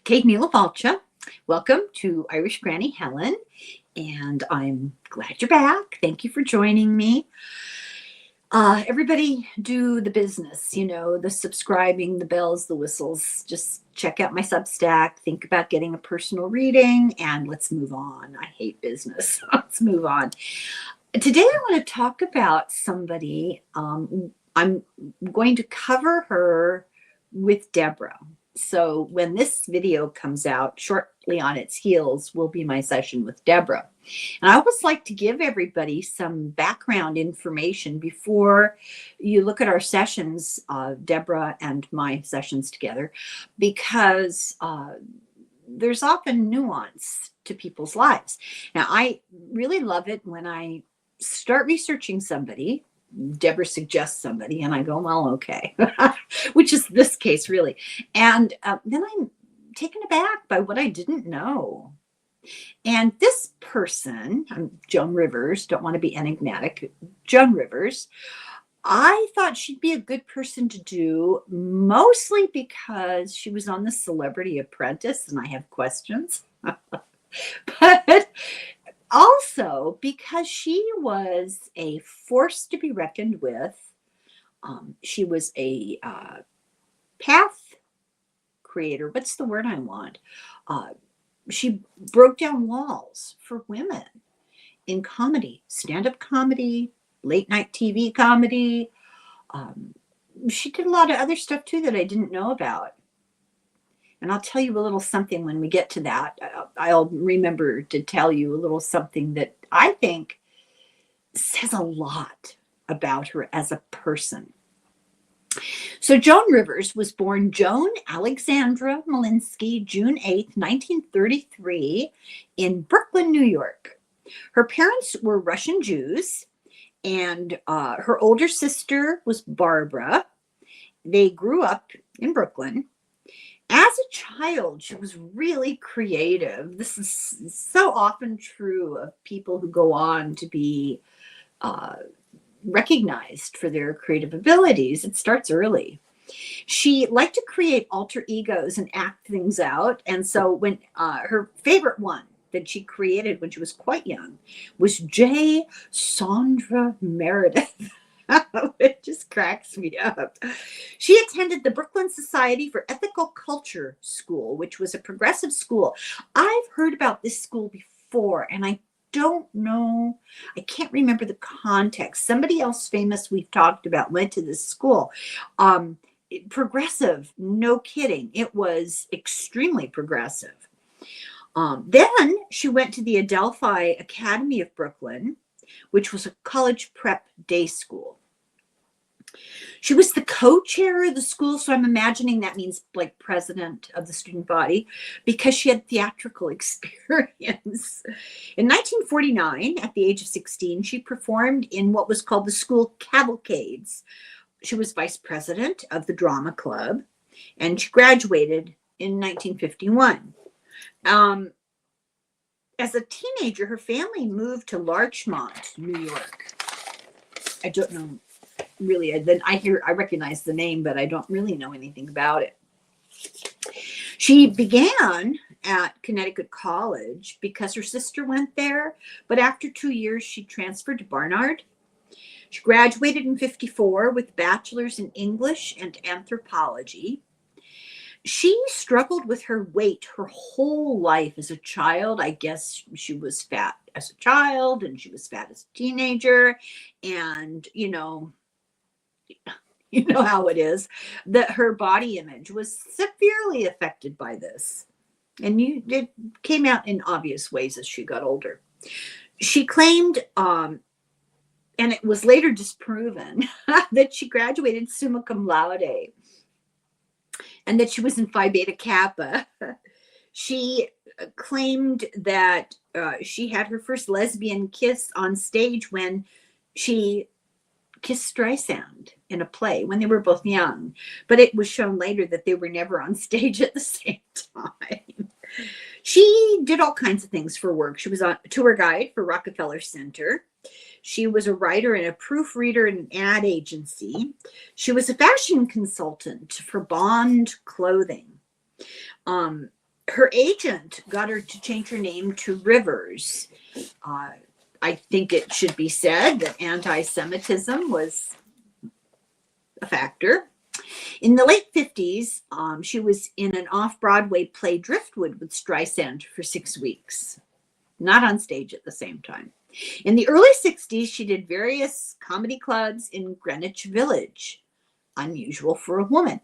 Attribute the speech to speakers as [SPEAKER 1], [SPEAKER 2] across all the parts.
[SPEAKER 1] Kate Neela. Welcome to Irish Granny Helen, and I'm glad you're back. Thank you for joining me. Everybody do the business, the subscribing, the bells, the whistles. Just check out my Substack, think about getting a personal reading, and let's move on. I hate business. Let's move on. Today, I want to talk about somebody. I'm going to cover her with Deborah. So when this video comes out, shortly on its heels will be my session with Deborah. And I always like to give everybody some background information before you look at our sessions, Deborah and my sessions together, because there's often nuance to people's lives. Now, I really love it when I start researching somebody. Deborah suggests somebody and I go, well, okay, which is this case really. And then I'm taken aback by what I didn't know. And this person, Joan Rivers, don't want to be enigmatic, Joan Rivers, I thought she'd be a good person to do, mostly because she was on the Celebrity Apprentice and I have questions. But also because she was a force to be reckoned with. She was a path creator. What's the word I want? She broke down walls for women in comedy, stand-up comedy, late-night TV comedy. She did a lot of other stuff too that I didn't know about. And I'll tell you a little something when we get to that. I'll remember to tell you a little something that I think says a lot about her as a person. So Joan Rivers was born Joan Alexandra Malinsky, June 8th, 1933, in Brooklyn, New York. Her parents were Russian Jews, and her older sister was Barbara. They grew up in Brooklyn. As a child, she was really creative. This is so often true of people who go on to be recognized for their creative abilities. It starts early. She liked to create alter egos and act things out. And so when her favorite one that she created when she was quite young was J. Sandra Meredith. It just cracks me up. She attended the Brooklyn Society for Ethical Culture School, which was a progressive school. I've heard about this school before, and I don't know, I can't remember the context. Somebody else famous we've talked about went to this school. Progressive, no kidding. It was extremely progressive. Then she went to the Adelphi Academy of Brooklyn, which was a college prep day school. She was the co-chair of the school, so I'm imagining that means like president of the student body, because she had theatrical experience. In 1949, at the age of 16, she performed in what was called the school cavalcades. She was vice president of the drama club, and she graduated in 1951. As a teenager, her family moved to Larchmont, New York. I don't know really. I recognize the name, but I don't really know anything about it. She began at Connecticut College because her sister went there, but after 2 years, she transferred to Barnard. She graduated in 1954 with a bachelor's in English and anthropology. She struggled with her weight her whole life as a child. I guess she was fat as a child and she was fat as a teenager. And, you know how it is, that her body image was severely affected by this. And it came out in obvious ways as she got older. She claimed, and it was later disproven, that she graduated summa cum laude and that she was in Phi Beta Kappa. She claimed that she had her first lesbian kiss on stage when she kissed Streisand in a play when they were both young. But it was shown later that they were never on stage at the same time. She did all kinds of things for work. She was a tour guide for Rockefeller Center. She was a writer and a proofreader in an ad agency. She was a fashion consultant for Bond Clothing. Her agent got her to change her name to Rivers. I think it should be said that anti-Semitism was a factor. In the late 50s, she was in an off-Broadway play, Driftwood, with Streisand for 6 weeks, not on stage at the same time. In the early 60s, she did various comedy clubs in Greenwich Village, unusual for a woman.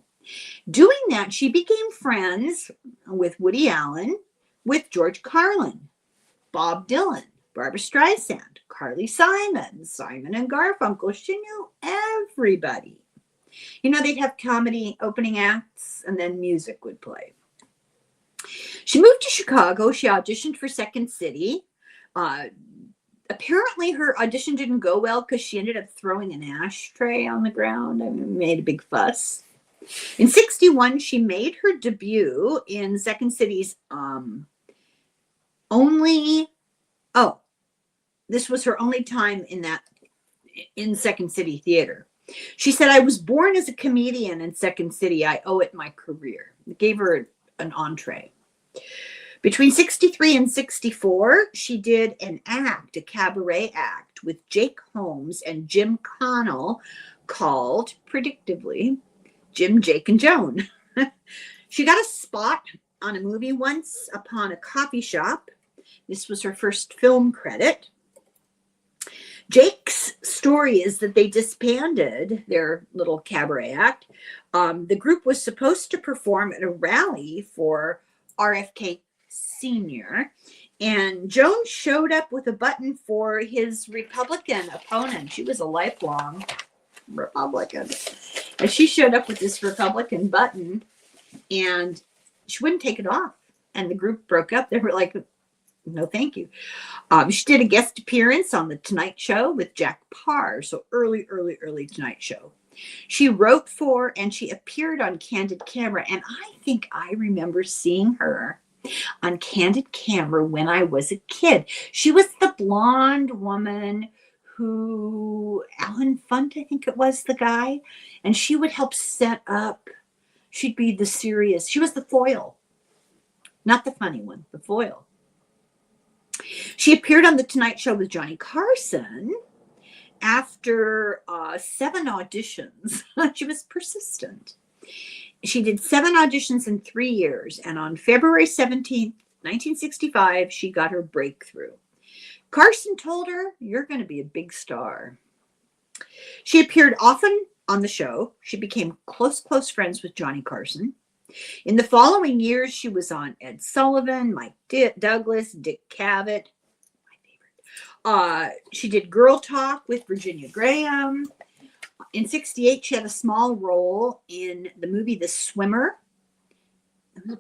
[SPEAKER 1] Doing that, she became friends with Woody Allen, with George Carlin, Bob Dylan, Barbra Streisand, Carly Simon, Simon and Garfunkel. She knew everybody. You know, they'd have comedy opening acts and then music would play. She moved to Chicago. She auditioned for Second City. Apparently her audition didn't go well because she ended up throwing an ashtray on the ground. I mean, made a big fuss. In 61, she made her debut in Second City's this was her only time in Second City theater. She said, "I was born as a comedian in Second City. I owe it my career." It gave her an entree. Between 63 and 64, she did a cabaret act with Jake Holmes and Jim Connell called, predictably, Jim, Jake, and Joan. She got a spot on a movie once upon a coffee shop. This was her first film credit. Jake's story is that they disbanded their little cabaret act. The group was supposed to perform at a rally for RFK Sr., and Joan showed up with a button for his Republican opponent. She was a lifelong Republican. And she showed up with this Republican button, and she wouldn't take it off. And the group broke up. They were like, no, thank you. She did a guest appearance on The Tonight Show with Jack Parr. So early Tonight Show. She wrote for and she appeared on Candid Camera. And I think I remember seeing her on Candid Camera when I was a kid. She was the blonde woman who, Alan Funt, I think it was the guy. And she would help set up. She'd be the serious. She was the foil. Not the funny one, the foil. She appeared on The Tonight Show with Johnny Carson after 7 auditions. She was persistent. She did 7 auditions in 3 years, and on February 17th, 1965, she got her breakthrough. Carson told her, "You're going to be a big star." She appeared often on the show. She became close friends with Johnny Carson. In the following years, she was on Ed Sullivan, Mike Douglas, Dick Cavett, my favorite. She did Girl Talk with Virginia Graham. In 68, she had a small role in the movie The Swimmer.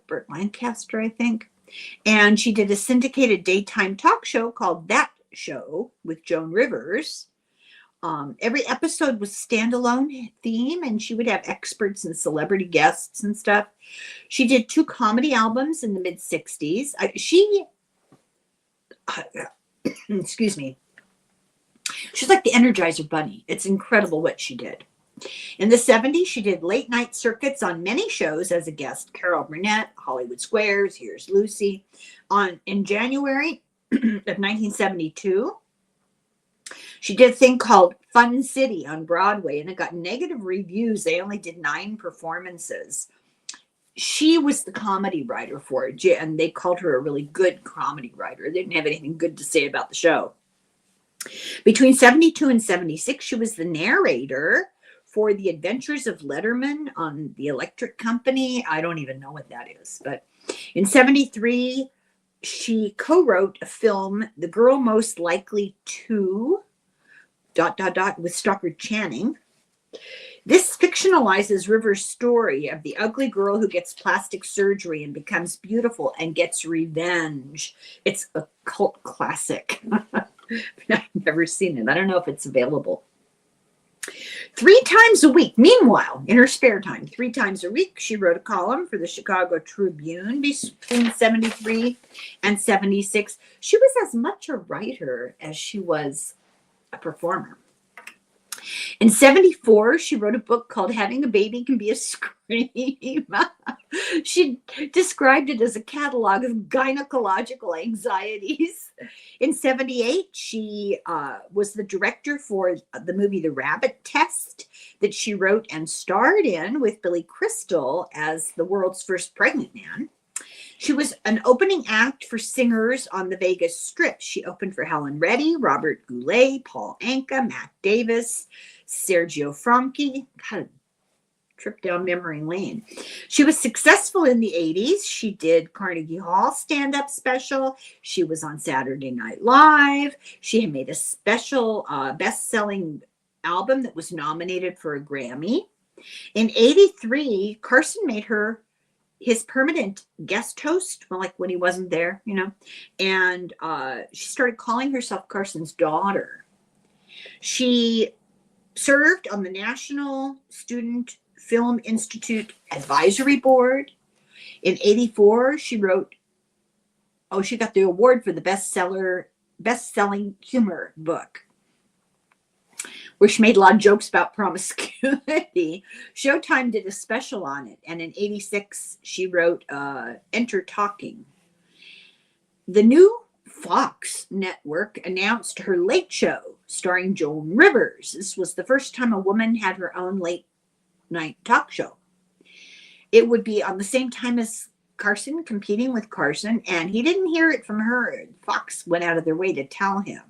[SPEAKER 1] Burt Lancaster, I think. And she did a syndicated daytime talk show called That Show with Joan Rivers. Every episode was standalone theme, and she would have experts and celebrity guests and stuff. She did 2 comedy albums in the mid-60s. Excuse me. She's like the Energizer Bunny. It's incredible what she did. In the 70s, she did late night circuits on many shows as a guest. Carol Burnett, Hollywood Squares, Here's Lucy. In January of 1972, she did a thing called Fun City on Broadway, and it got negative reviews. They only did 9 performances. She was the comedy writer for it, and they called her a really good comedy writer. They didn't have anything good to say about the show. Between 72 and 76, she was the narrator for The Adventures of Letterman on the Electric Company. I don't even know what that is. But in 73, she co-wrote a film, The Girl Most Likely to... ... with Stockard Channing. This fictionalizes Rivers' story of the ugly girl who gets plastic surgery and becomes beautiful and gets revenge. It's a cult classic. I've never seen it. I don't know if it's available. 3 times a week, meanwhile, in her spare time, 3 times a week, she wrote a column for the Chicago Tribune between 73 and 76. She was as much a writer as she was a performer. In 74, she wrote a book called Having a Baby Can Be a Scream. She described it as a catalog of gynecological anxieties. In 78, she was the director for the movie The Rabbit Test that she wrote and starred in with Billy Crystal as the world's first pregnant man. She was an opening act for singers on the Vegas Strip. She opened for Helen Reddy, Robert Goulet, Paul Anka, Matt Davis, Sergio Franchi. God, trip down memory lane. She was successful in the 80s. She did Carnegie Hall stand-up special. She was on Saturday Night Live. She had made a special best-selling album that was nominated for a Grammy. In 83, Carson made her his permanent guest host, well, like when he wasn't there, you know, and she started calling herself Carson's daughter. She served on the National Student Film Institute Advisory Board. In 84, she wrote, she got the award for the best-selling humor book, where she made a lot of jokes about promiscuity. Showtime did a special on it. And in 86, she wrote Enter Talking. The new Fox network announced her Late Show starring Joan Rivers. This was the first time a woman had her own late night talk show. It would be on the same time as Carson, competing with Carson, and he didn't hear it from her. Fox went out of their way to tell him.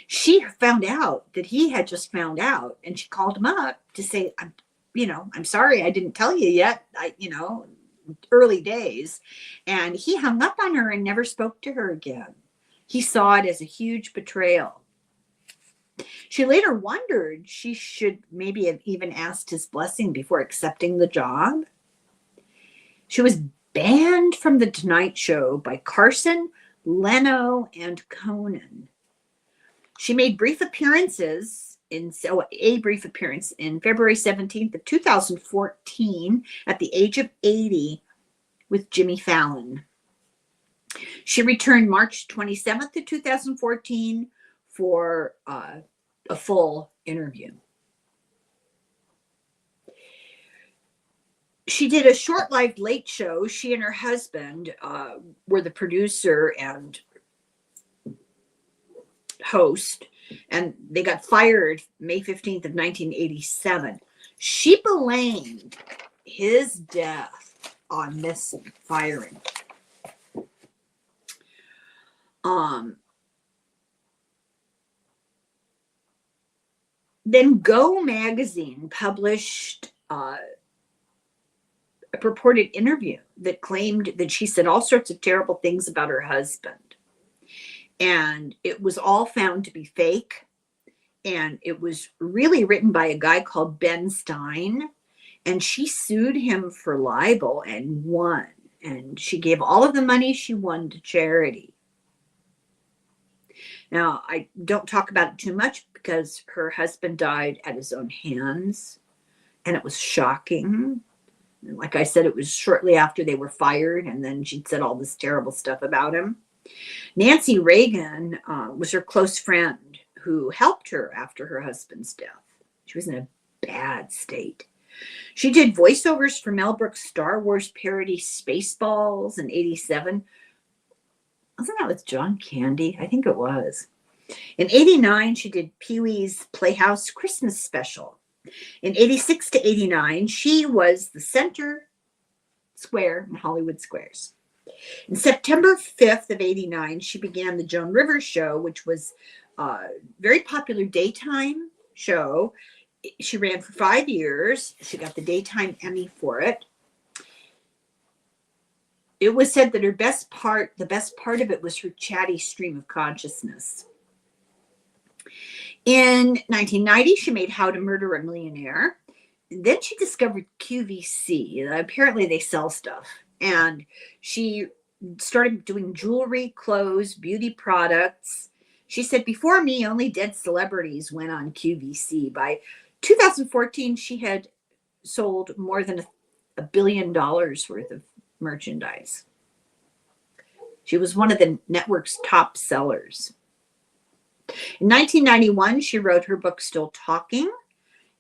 [SPEAKER 1] She found out that he had just found out, and she called him up to say, I'm sorry, I didn't tell you yet. Early days. And he hung up on her and never spoke to her again. He saw it as a huge betrayal. She later wondered she should maybe have even asked his blessing before accepting the job. She was banned from The Tonight Show by Carson, Leno, and Conan. She made a brief appearance in February 17th of 2014 at the age of 80 with Jimmy Fallon. She returned March 27th of 2014 for a full interview. She did a short-lived late show. She and her husband were the producer and host, and they got fired May 15th of 1987. She blamed his death on this firing. Then Go magazine published a purported interview that claimed that she said all sorts of terrible things about her husband. And it was all found to be fake. And it was really written by a guy called Ben Stein. And she sued him for libel and won. And she gave all of the money she won to charity. Now, I don't talk about it too much because her husband died at his own hands. And it was shocking. And like I said, it was shortly after they were fired. And then she'd said all this terrible stuff about him. Nancy Reagan was her close friend who helped her after her husband's death. She was in a bad state. She did voiceovers for Mel Brooks' Star Wars parody Spaceballs in 87. Wasn't that with John Candy? I think it was. In 89, she did Pee-wee's Playhouse Christmas special. In 86 to 89, she was the center square in Hollywood Squares. In September 5th of 89, she began the Joan Rivers show, which was a very popular daytime show. She ran for 5 years. She got the Daytime Emmy for it. It was said that the best part of it was her chatty stream of consciousness. In 1990, she made How to Murder a Millionaire. Then she discovered QVC. Apparently they sell stuff. And she started doing jewelry, clothes, beauty products. She said, before me, only dead celebrities went on QVC. By 2014, she had sold more than $1 billion worth of merchandise. She was one of the network's top sellers. In 1991, she wrote her book, Still Talking.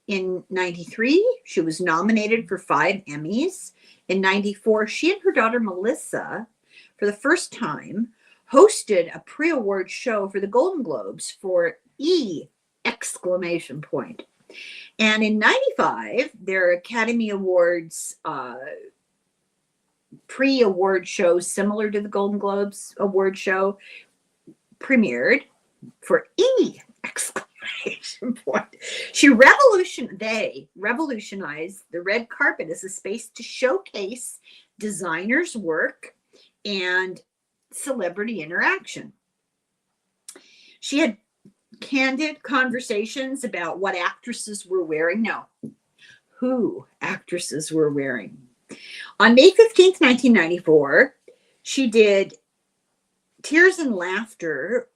[SPEAKER 1] In 93, she was nominated for 5 Emmys. In 94, she and her daughter Melissa, for the first time, hosted a pre-award show for the Golden Globes for E! Exclamation point. And in 95, their Academy Awards pre-award show, similar to the Golden Globes award show, premiered for E! Exclamation point. They revolutionized the red carpet as a space to showcase designers' work and celebrity interaction. She had candid conversations about what actresses were wearing. No, who actresses were wearing. On May 15th, 1994, she did Tears and Laughter,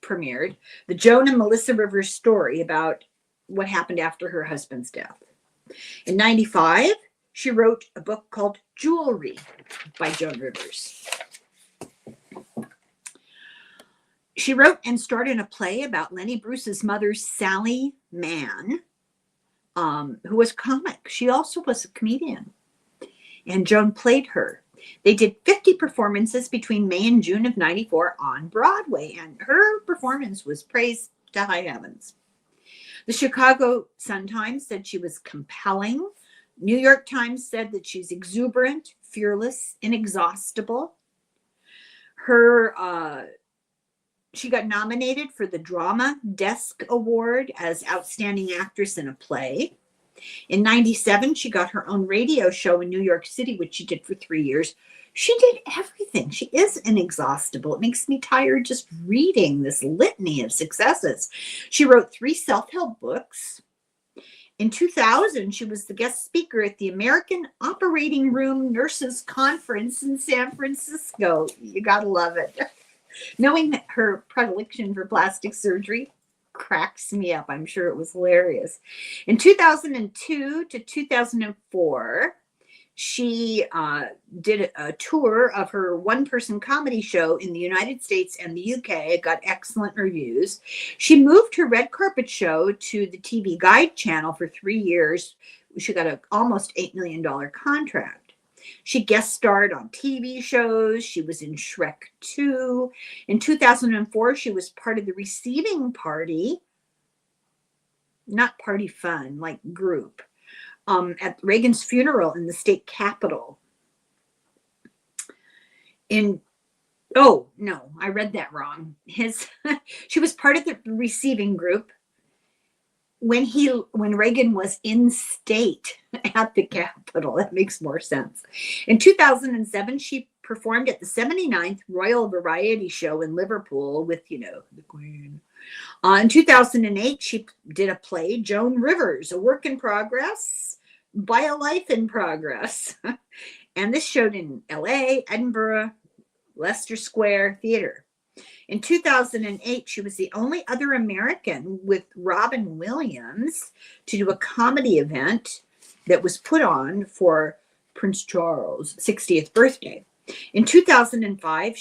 [SPEAKER 1] premiered the Joan and Melissa Rivers story about what happened after her husband's death. In 95, she wrote a book called Jewelry by Joan Rivers. She wrote and starred in a play about Lenny Bruce's mother, Sally Mann, who was comic. She also was a comedian, and Joan played her. They did 50 performances between May and June of 94 on Broadway, and her performance was praised to high heavens. The Chicago Sun-Times said she was compelling. New York Times said that she's exuberant, fearless, inexhaustible. She got nominated for the Drama Desk Award as Outstanding Actress in a Play. In 97, she got her own radio show in New York City, which she did for 3 years. She did everything. She is inexhaustible. It makes me tired just reading this litany of successes. She wrote 3 self-help books. In 2000, she was the guest speaker at the American Operating Room Nurses Conference in San Francisco. You gotta love it. Knowing that her predilection for plastic surgery cracks me up. I'm sure it was hilarious. In 2002 to 2004, she did a tour of her one-person comedy show in the United States and the UK. It got excellent reviews. She moved her red carpet show to the TV Guide channel for 3 years. She got an almost $8 million contract. She guest starred on TV shows. She was in Shrek 2. In 2004, she was part of the receiving party, not party fun, like group, at Reagan's funeral in the state capitol. Oh, no, I read that wrong. She was part of the receiving group when Reagan was in state at the Capitol. That makes more sense. In 2007, she performed at the 79th Royal Variety Show in Liverpool with, the Queen. In 2008, she did a play, Joan Rivers, a work in progress by a life in progress. And this showed in LA, Edinburgh, Leicester Square Theater. In 2008, she was the only other American with Robin Williams to do a comedy event that was put on for Prince Charles' 60th birthday. In 2005,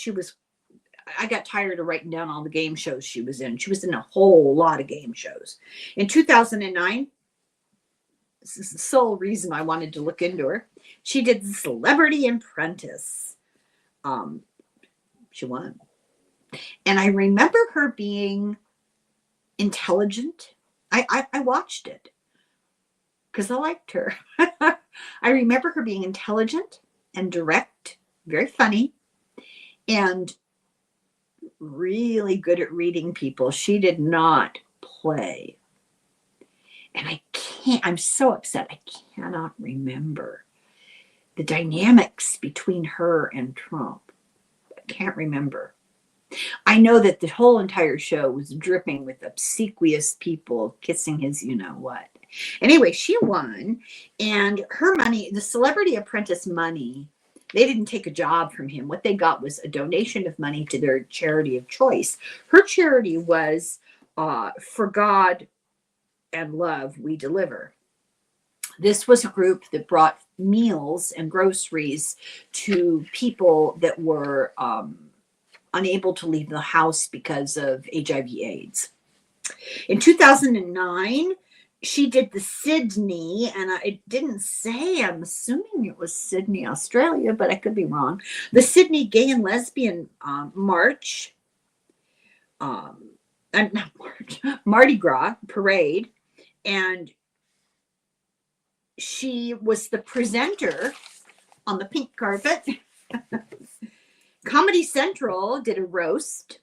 [SPEAKER 1] I got tired of writing down all the game shows she was in. She was in a whole lot of game shows. In 2009, this is the sole reason I wanted to look into her, she did the Celebrity Apprentice. She won. And I remember her being intelligent. I watched it because I liked her. I remember her being intelligent and direct, very funny, and really good at reading people. She did not play. And I'm so upset. I cannot remember the dynamics between her and Trump. I can't remember. I know that the whole entire show was dripping with obsequious people kissing his you-know-what. Anyway, she won, and her money, the Celebrity Apprentice money, they didn't take a job from him. What they got was a donation of money to their charity of choice. Her charity was For God and Love We Deliver. This was a group that brought meals and groceries to people that were unable to leave the house because of HIV/AIDS. In 2009, She did the Sydney, and it didn't say, I'm assuming it was Sydney, Australia, but I could be wrong. The Sydney Gay and Lesbian March, not March, Mardi Gras parade. And she was the presenter on the pink carpet. Comedy Central did a roast.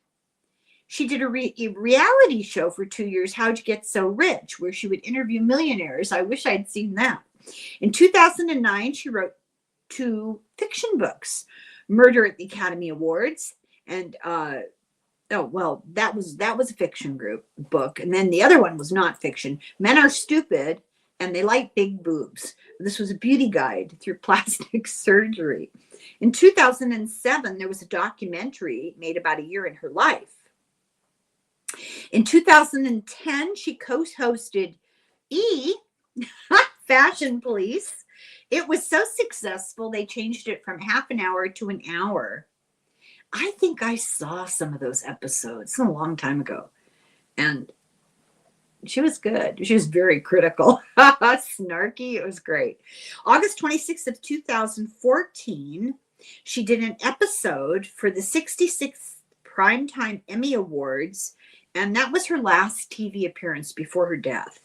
[SPEAKER 1] She did a reality show for 2 years, How'd You Get So Rich, where she would interview millionaires. I wish I'd seen that. In 2009, she wrote 2 fiction books, Murder at the Academy Awards, and that was a fiction book. And then the other one was not fiction, Men Are Stupid and They Like Big Boobs. This was a beauty guide through plastic surgery. In 2007, there was a documentary made about a year in her life. In 2010, she co-hosted Fashion Police. It was so successful, they changed it from half an hour to an hour. I think I saw some of those episodes a long time ago. And she was good. She was very critical. Snarky. It was great. August 26th of 2014, she did an episode for the 66th Primetime Emmy Awards. And that was her last TV appearance before her death.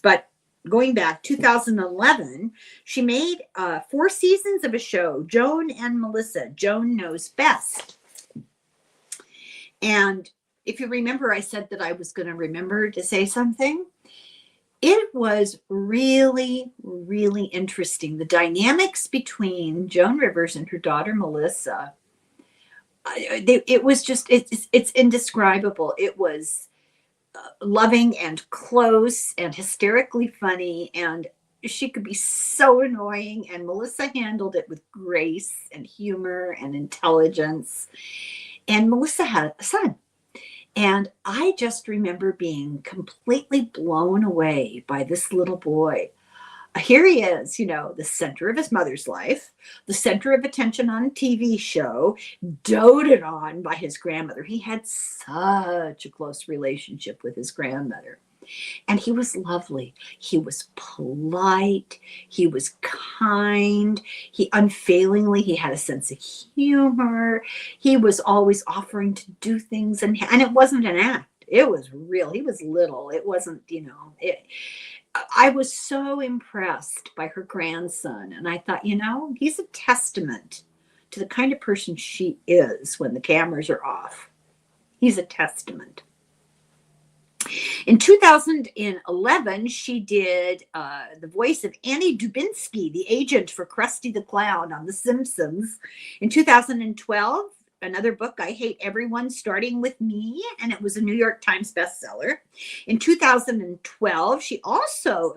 [SPEAKER 1] But going back, 2011, she made 4 seasons of a show, Joan and Melissa, Joan Knows Best. And if you remember, I said that I was going to remember to say something. It was really, really interesting. The dynamics between Joan Rivers and her daughter, Melissa, it was just, it's indescribable. It was loving and close and hysterically funny, and she could be so annoying, and Melissa handled it with grace and humor and intelligence. And Melissa had a son, and I just remember being completely blown away by this little boy. Here he is, the center of his mother's life, the center of attention on a TV show, doted on by his grandmother. He had such a close relationship with his grandmother. And he was lovely. He was polite. He was kind. He had a sense of humor. He was always offering to do things. And it wasn't an act. It was real. He was little. It wasn't, I was so impressed by her grandson. And I thought, he's a testament to the kind of person she is when the cameras are off. He's a testament. In 2011, she did the voice of Annie Dubinsky, the agent for Krusty the Clown on The Simpsons. In 2012, another book, I Hate Everyone, Starting With Me, and it was a New York Times bestseller. In 2012, she also,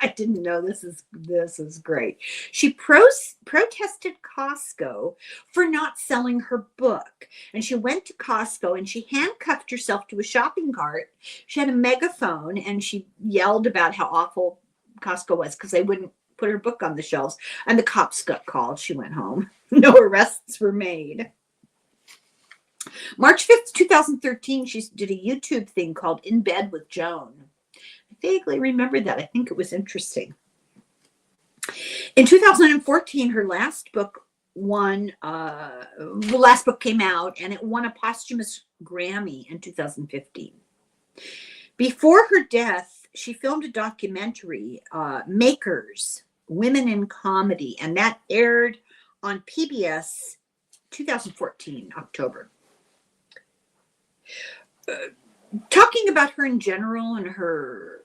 [SPEAKER 1] I didn't know this is great. She protested Costco for not selling her book. And she went to Costco and she handcuffed herself to a shopping cart. She had a megaphone and she yelled about how awful Costco was because they wouldn't put her book on the shelves. And the cops got called. She went home. No arrests were made. March 5th, 2013, she did a YouTube thing called In Bed with Joan. I vaguely remember that. I think it was interesting. In 2014, her last book came out, and it won a posthumous Grammy in 2015. Before her death, she filmed a documentary, Makers, Women in Comedy, and that aired on PBS 2014, October. Talking about her in general and her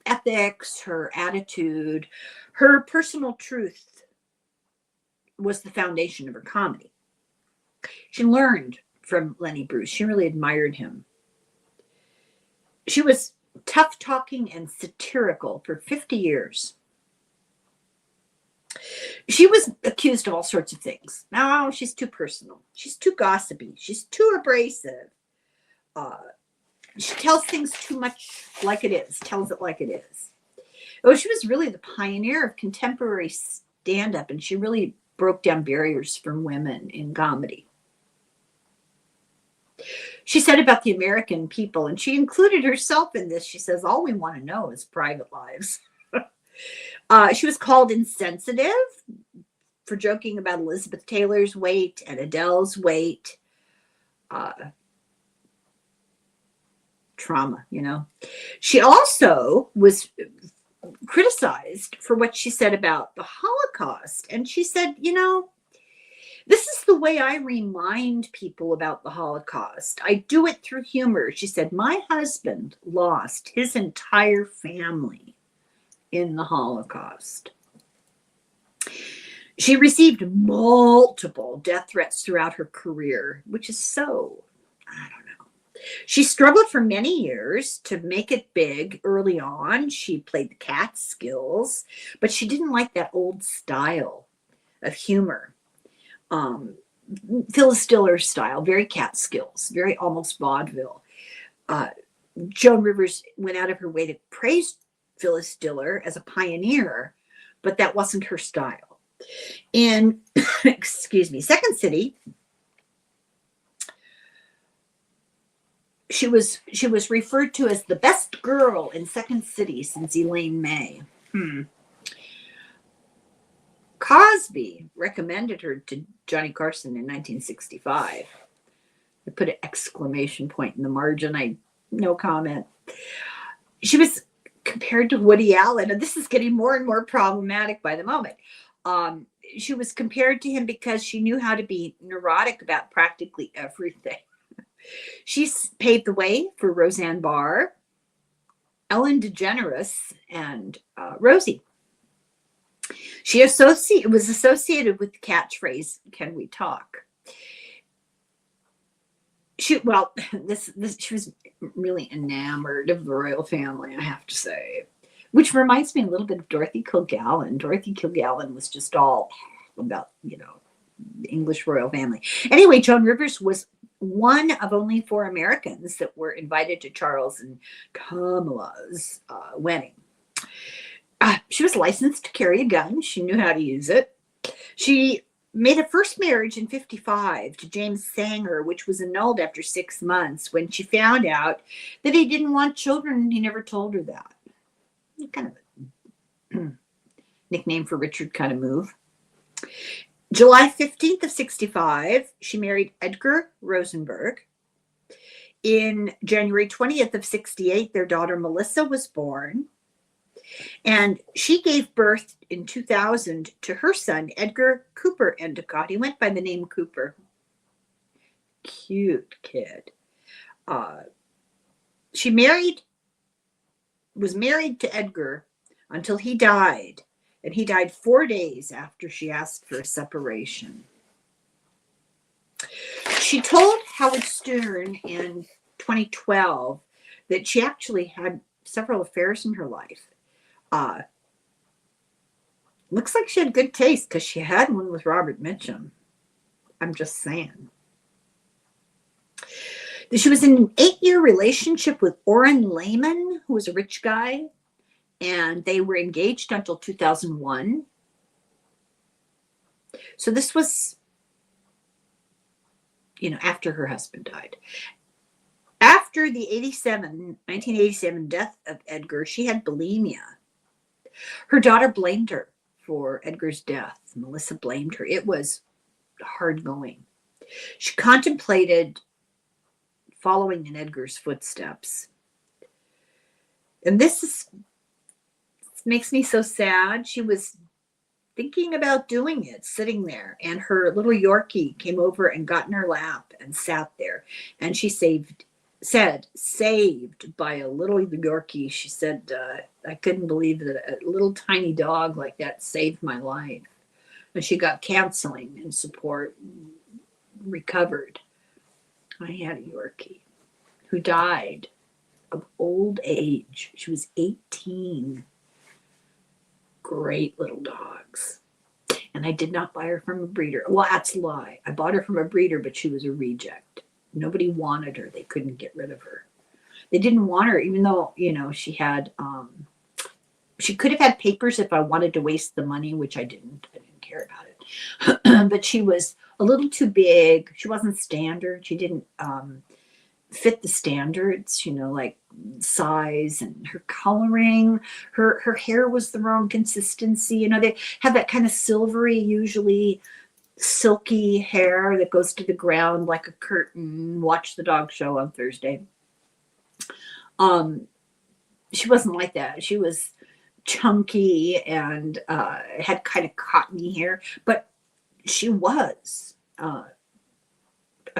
[SPEAKER 1] ethics, her attitude, her personal truth was the foundation of her comedy. She learned from Lenny Bruce. She really admired him. She was tough talking and satirical for 50 years. She was accused of all sorts of things. No, she's too personal. She's too gossipy. She's too abrasive. She tells things too much like it is, tells it like it is. Oh, she was really the pioneer of contemporary stand-up, and she really broke down barriers for women in comedy. She said about the American people, and she included herself in this. She says, all we want to know is private lives. She was called insensitive for joking about Elizabeth Taylor's weight and Adele's weight. Trauma, you know. She also was criticized for what she said about the Holocaust. And she said, you know, this is the way I remind people about the Holocaust. I do it through humor. She said, my husband lost his entire family in the Holocaust. She received multiple death threats throughout her career, which is so, I don't know. She struggled for many years to make it big early on. She played the Catskills, but she didn't like that old style of humor. Phyllis Diller's style, very Catskills, very almost vaudeville. Joan Rivers went out of her way to praise Phyllis Diller as a pioneer, but that wasn't her style. In, Second City, she was referred to as the best girl in Second City since Elaine May. Cosby recommended her to Johnny Carson in 1965. I put an exclamation point in the margin. No comment. She was compared to Woody Allen, and this is getting more and more problematic by the moment. She was compared to him because she knew how to be neurotic about practically everything. She paved the way for Roseanne Barr, Ellen DeGeneres, and Rosie. She was associated with the catchphrase, "Can we talk?" She was really enamored of the royal family, I have to say, which reminds me a little bit of Dorothy Kilgallen. Dorothy Kilgallen was just all about, the English royal family. Anyway, Joan Rivers was one of only 4 Americans that were invited to Charles and Camill's wedding. She was licensed to carry a gun. She knew how to use it. She made a first marriage in 1955 to James Sanger, which was annulled after 6 months when she found out that he didn't want children. He never told her that. Kind of a nickname for Richard kind of move. July 15th of 1965, she married Edgar Rosenberg. In January 20th of 1968, their daughter Melissa was born. And she gave birth in 2000 to her son, Edgar Cooper Endicott. He went by the name Cooper. Cute kid. She was married to Edgar until he died. And he died 4 days after she asked for a separation. She told Howard Stern in 2012 that she actually had several affairs in her life. Looks like she had good taste because she had one with Robert Mitchum. I'm just saying. She was in an 8-year relationship with Orrin Lehman, who was a rich guy, and they were engaged until 2001. So this was, after her husband died. After the 1987 death of Edgar, she had bulimia. Her daughter blamed her for Edgar's death. Melissa blamed her. It was hard going. She contemplated following in Edgar's footsteps. And this makes me so sad. She was thinking about doing it, sitting there, and her little Yorkie came over and got in her lap and sat there. And she saved by a little Yorkie. She said, I couldn't believe that a little tiny dog like that saved my life. And she got counseling and support, recovered. I had a Yorkie who died of old age. She was 18. Great little dogs. And I did not buy her from a breeder. Well, that's a lie. I bought her from a breeder, but she was a reject. Nobody wanted her. They couldn't get rid of her. They didn't want her, even though, she had, she could have had papers if I wanted to waste the money, which I didn't. I didn't care about it. But she was a little too big. She wasn't standard. She didn't, fit the standards, like size and her coloring. Her hair was the wrong consistency. They have that kind of silvery, usually silky hair that goes to the ground like a curtain. Watch the dog show on Thursday. She wasn't like that. She was chunky and had kind of cottony hair, but she was a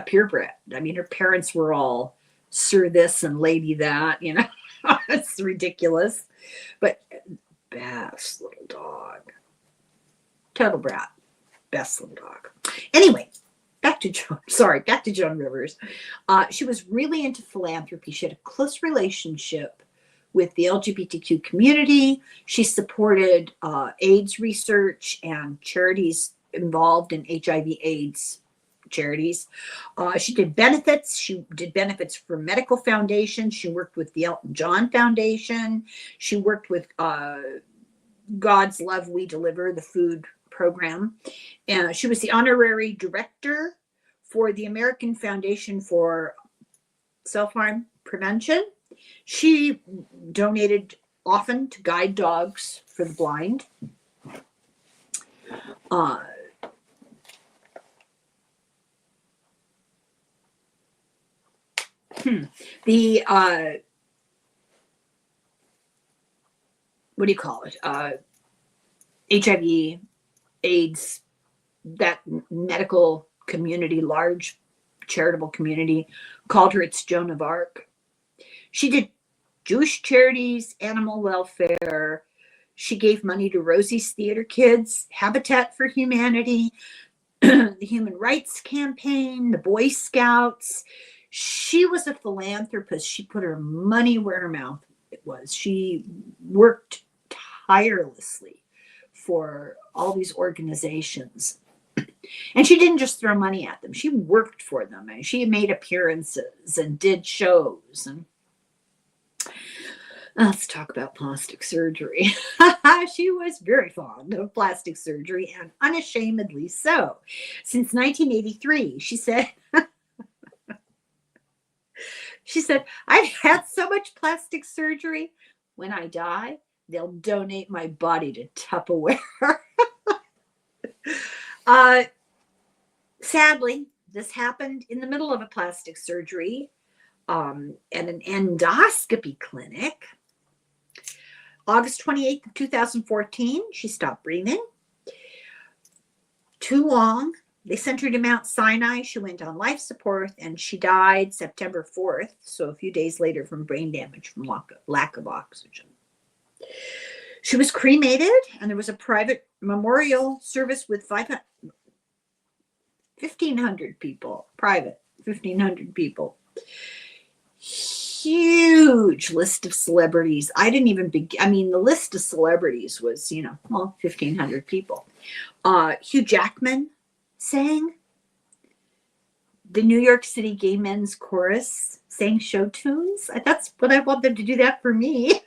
[SPEAKER 1] purebred. I mean, her parents were all Sir this and Lady that, It's ridiculous. But best little dog. Total brat. Best little dog. Anyway, back to Joan Rivers. She was really into philanthropy. She had a close relationship with the LGBTQ community. She supported AIDS research and charities involved in HIV/AIDS charities. She did benefits. She did benefits for medical foundations. She worked with the Elton John Foundation. She worked with God's Love We Deliver, the food program. And she was the honorary director for the American Foundation for Self-Harm Prevention. She donated often to guide dogs for the blind. The what do you call it? HIV, AIDS, that medical community, large charitable community, called her its Joan of Arc. She did Jewish charities, animal welfare. She gave money to Rosie's Theater Kids, Habitat for Humanity, the Human Rights Campaign, the Boy Scouts. She was a philanthropist. She put her money where her mouth was. She worked tirelessly for all these organizations. And she didn't just throw money at them. She worked for them. And she made appearances and did shows. And let's talk about plastic surgery. She was very fond of plastic surgery, and unashamedly so. Since 1983, she said, I've had so much plastic surgery. When I die, they'll donate my body to Tupperware. Sadly, this happened in the middle of a plastic surgery at an endoscopy clinic. August 28th of 2014, she stopped breathing. Too long. They sent her to Mount Sinai. She went on life support, and she died September 4th, so a few days later, from brain damage from lack of oxygen. She was cremated, and there was a private memorial service with 1,500 people. Private, 1,500 people. Huge list of celebrities. I didn't even begin. The list of celebrities was, 1,500 people. Hugh Jackman sang. The New York City Gay Men's Chorus sang show tunes. That's what I want them to do that for me.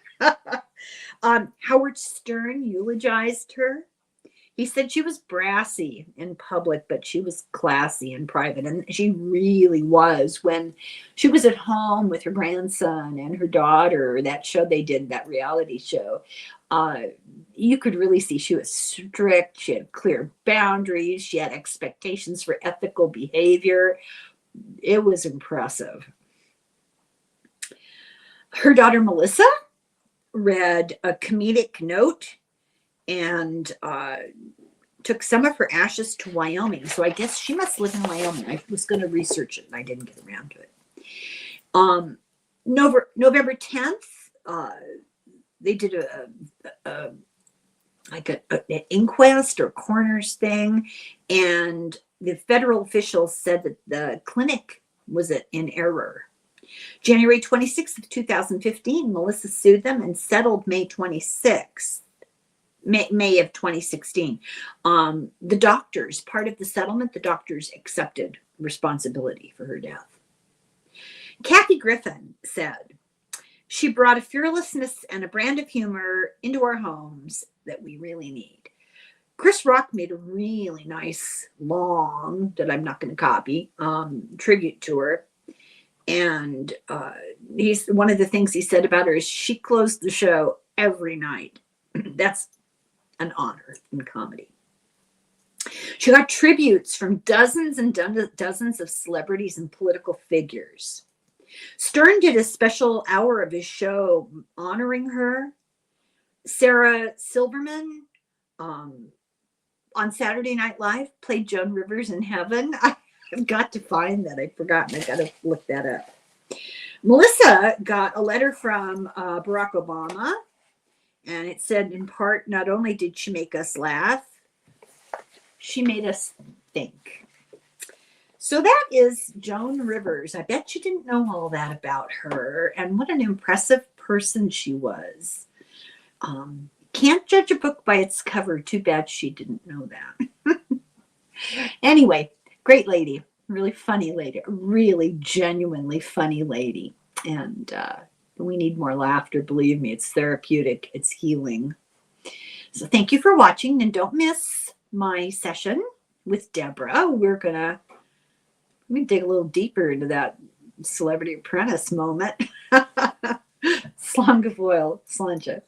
[SPEAKER 1] Howard Stern eulogized her. He said she was brassy in public, but she was classy in private. And she really was. When she was at home with her grandson and her daughter, that show they did, that reality show, you could really see she was strict. She had clear boundaries. She had expectations for ethical behavior. It was impressive. Her daughter, Melissa, read a comedic note and took some of her ashes to Wyoming. So I guess she must live in Wyoming. I was going to research it, and I didn't get around to it. November 10th, they did an inquest or coroner's thing, and the federal officials said that the clinic was in error. January 26th of 2015, Melissa sued them and settled May of 2016. The doctors, part of the settlement, the doctors accepted responsibility for her death. Kathy Griffin said, she brought a fearlessness and a brand of humor into our homes that we really need. Chris Rock made a really nice, long, that I'm not going to copy, tribute to her. And he's one of the things he said about her is she closed the show every night. That's an honor in comedy. She got tributes from dozens and dozens of celebrities and political figures. Stern did a special hour of his show honoring her. Sarah Silverman on Saturday Night Live played Joan Rivers in Heaven. I've got to find that. I've forgotten. I've got to look that up. Melissa got a letter from Barack Obama, and it said, in part, not only did she make us laugh, she made us think. So that is Joan Rivers. I bet you didn't know all that about her, and what an impressive person she was. Can't judge a book by its cover. Too bad she didn't know that. Anyway, great lady, really funny lady, really genuinely funny lady. And we need more laughter. Believe me, it's therapeutic. It's healing. So thank you for watching, and don't miss my session with Deborah. We're going to dig a little deeper into that Celebrity Apprentice moment. Slung of oil, slancha.